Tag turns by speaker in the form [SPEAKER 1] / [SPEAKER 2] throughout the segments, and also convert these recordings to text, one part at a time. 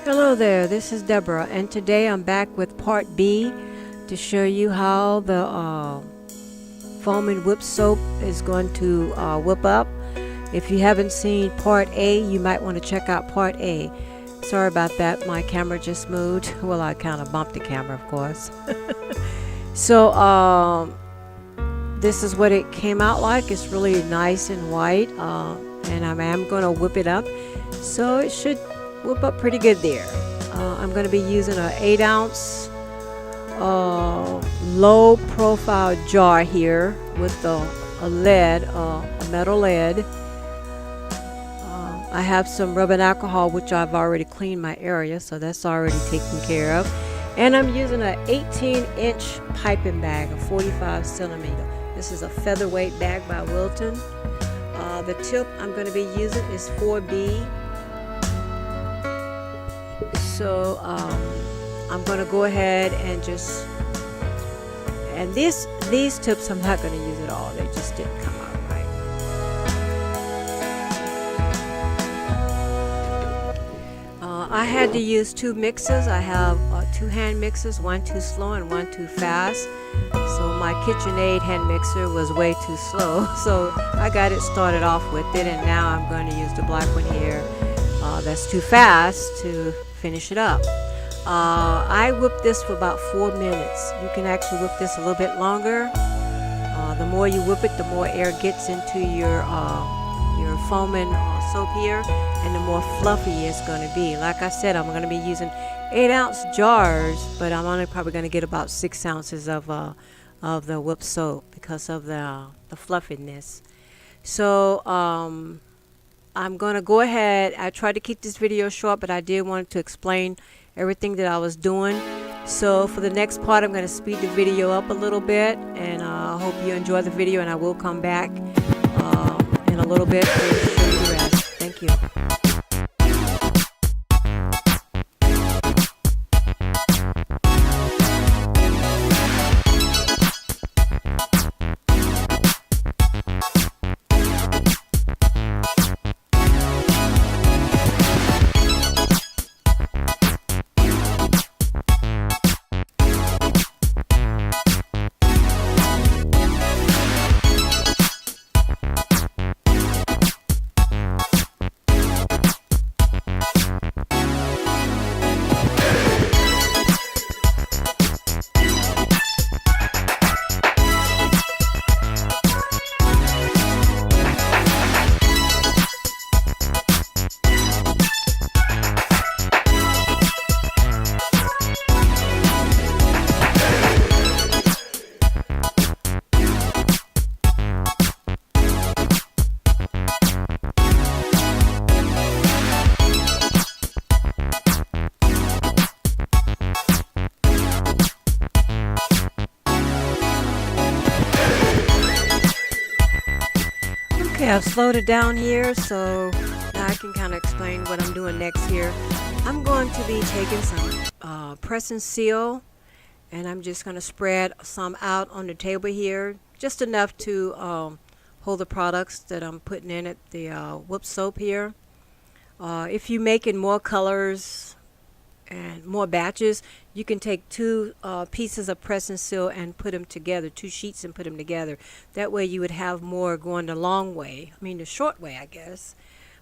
[SPEAKER 1] Hello there, this is Deborah, and today I'm back with part B to show you how the foam and whip soap is going to whip up. If you haven't seen part A, you might want to check out part A. Sorry about that, my camera just moved. Well, I kind of bumped the camera, of course. So this is what it came out like. It's really nice and white, and I am going to whip it up, so it should whip up pretty good there. I'm going to be using an 8-ounce low profile jar here with a lead, a metal lead. I have some rubbing alcohol, which I've already cleaned my area, so that's already taken care of. And I'm using an 18-inch piping bag, a 45 centimeter. This is a featherweight bag by Wilton. The tip I'm going to be using is 4B. So I'm going to go ahead and these tips I'm not going to use at all. They just didn't come out right. I had to use two mixers. I have two hand mixers, one too slow and one too fast. So my KitchenAid hand mixer was way too slow. So I got it started off with it, and now I'm going to use the black one here. That's too fast to finish it up. I whipped this for about 4 minutes. You can actually whip this a little bit longer. The more you whip it, the more air gets into your foaming soap here, and the more fluffy it's going to be. Like I said, I'm going to be using 8-ounce jars, but I'm only probably going to get about 6 ounces of the whipped soap because of the fluffiness. So I'm going to go ahead. I tried to keep this video short, but I did want to explain everything that I was doing. So for the next part, I'm going to speed the video up a little bit, and I hope you enjoy the video, and I will come back in a little bit to show you the rest. Thank you. Okay, I've slowed it down here, so now I can kind of explain what I'm doing next here. I'm going to be taking some press and seal, and I'm just going to spread some out on the table here, just enough to hold the products that I'm putting in it, the whipped soap here. If you're making more colors and more batches, you can take two pieces of press and seal and put them together, two sheets, and put them together. That way you would have more going the long way, the short way, I guess.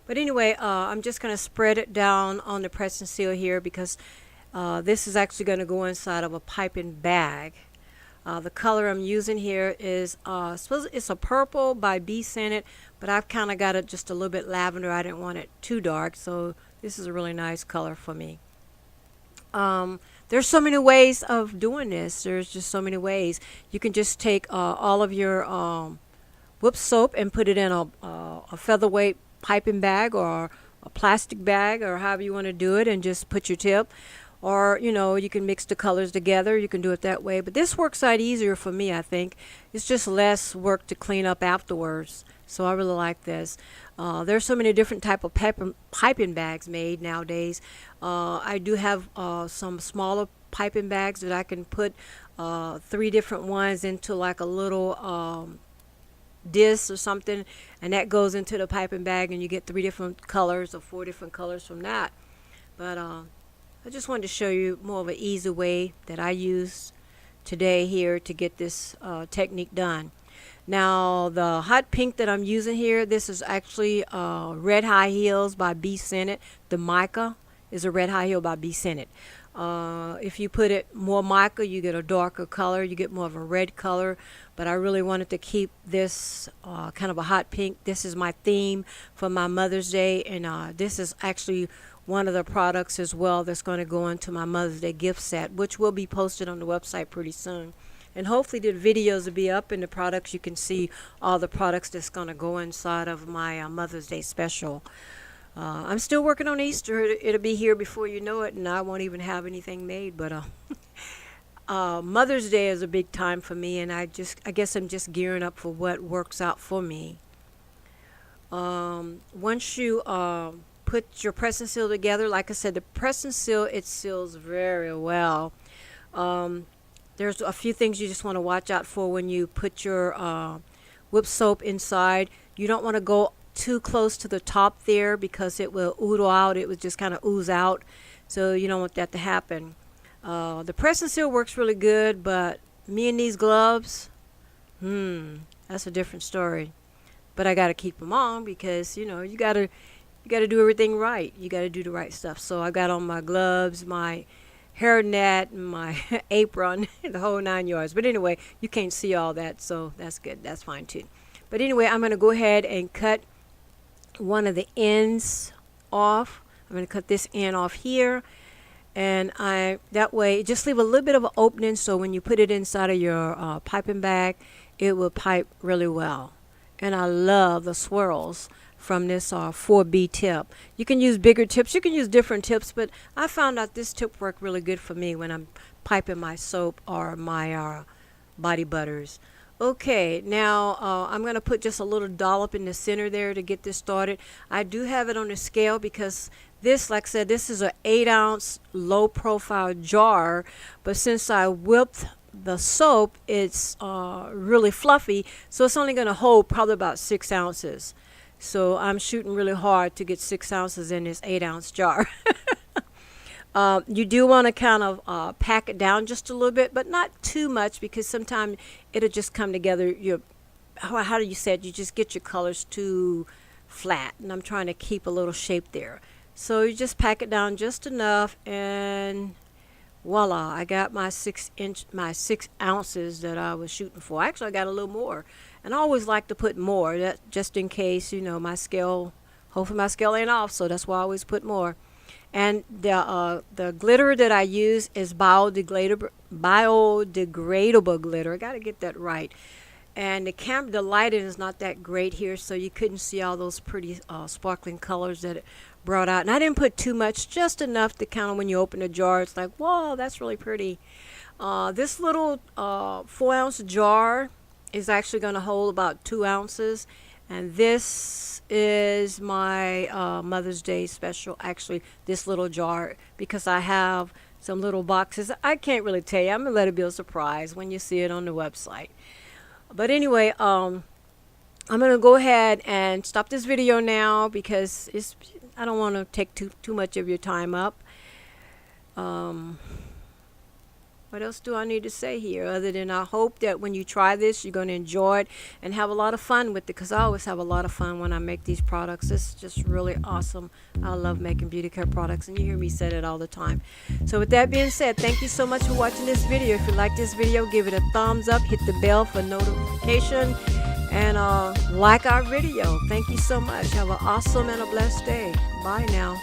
[SPEAKER 1] But anyway, I'm just going to spread it down on the press and seal here, because this is actually going to go inside of a piping bag. The color I'm using here is it's a purple by BeScenedt, but I've kind of got it just a little bit lavender. I didn't want it too dark, so this is a really nice color for me. There's so many ways of doing this. There's just so many ways. You can just take all of your whipped soap and put it in a featherweight piping bag or a plastic bag, or however you want to do it, and just put your tip. Or, you can mix the colors together. You can do it that way. But this works out easier for me, I think. It's just less work to clean up afterwards. So I really like this. There's so many different type of piping bags made nowadays. I do have some smaller piping bags that I can put 3 different ones into, like a little disc or something, and that goes into the piping bag, and you get 3 different colors or 4 different colors from that. But I just wanted to show you more of an easy way that I use today here to get this technique done. Now the hot pink that I'm using here, this is actually red high heels by BeScenedt. The Mica is a red high heel by BeScenedt. If you put it more mica, you get a darker color, you get more of a red color, but I really wanted to keep this kind of a hot pink. This is my theme for my Mother's Day, and this is actually one of the products as well that's going to go into my Mother's Day gift set, which will be posted on the website pretty soon. And hopefully the videos will be up, and the products, you can see all the products that's going to go inside of my Mother's Day special. I'm still working on Easter. It'll be here before you know it, and I won't even have anything made. But Mother's Day is a big time for me, and I guess I'm just gearing up for what works out for me. Once you put your press and seal together, like I said, the press and seal, it seals very well. There's a few things you just want to watch out for when you put your whip soap inside. You don't want to go too close to the top there because it will oodle out. It will just kind of ooze out. So you don't want that to happen. The press and seal works really good, but me and these gloves, that's a different story. But I got to keep them on because, you got to do everything right. You got to do the right stuff. So I got on my gloves, my hair net, my apron, the whole 9 yards. But anyway, you can't see all that, so that's good. That's fine too. But anyway, I'm going to go ahead and cut one of the ends off. I'm going to cut this end off here, and that way just leave a little bit of an opening so when you put it inside of your piping bag, it will pipe really well. And I love the swirls from this 4B tip. You can use bigger tips, you can use different tips, but I found out this tip worked really good for me when I'm piping my soap or my body butters. Okay, now I'm going to put just a little dollop in the center there to get this started. I do have it on the scale because this, like I said, this is an 8-ounce low profile jar, but since I whipped the soap, it's really fluffy, so it's only going to hold probably about 6 ounces. So I'm shooting really hard to get 6 ounces in this 8-ounce jar. You do want to kind of pack it down just a little bit, but not too much because sometimes it'll just come together. How do you say it? You just get your colors too flat, and I'm trying to keep a little shape there. So you just pack it down just enough, and voila, I got my 6 ounces that I was shooting for. Actually, I got a little more. And I always like to put more, that just in case, my scale, hopefully my scale ain't off, so that's why I always put more. And the glitter that I use is biodegradable glitter. I got to get that right. And the lighting is not that great here, so you couldn't see all those pretty sparkling colors that it brought out. And I didn't put too much, just enough to kind of, when you open the jar, it's like, whoa, that's really pretty. This little 4-ounce jar is actually going to hold about 2 ounces, and this is my Mother's Day special, actually, this little jar, because I have some little boxes. I can't really tell you. I'm going to let it be a surprise when you see it on the website. But anyway, I'm going to go ahead and stop this video now because I don't want to take too much of your time up. What else do I need to say here other than I hope that when you try this, you're going to enjoy it and have a lot of fun with it, because I always have a lot of fun when I make these products. It's just really awesome. I love making beauty care products, and you hear me say it all the time. So with that being said, thank you so much for watching this video. If you like this video, give it a thumbs up, hit the bell for notification, and like our video. Thank you so much. Have an awesome and a blessed day. Bye now.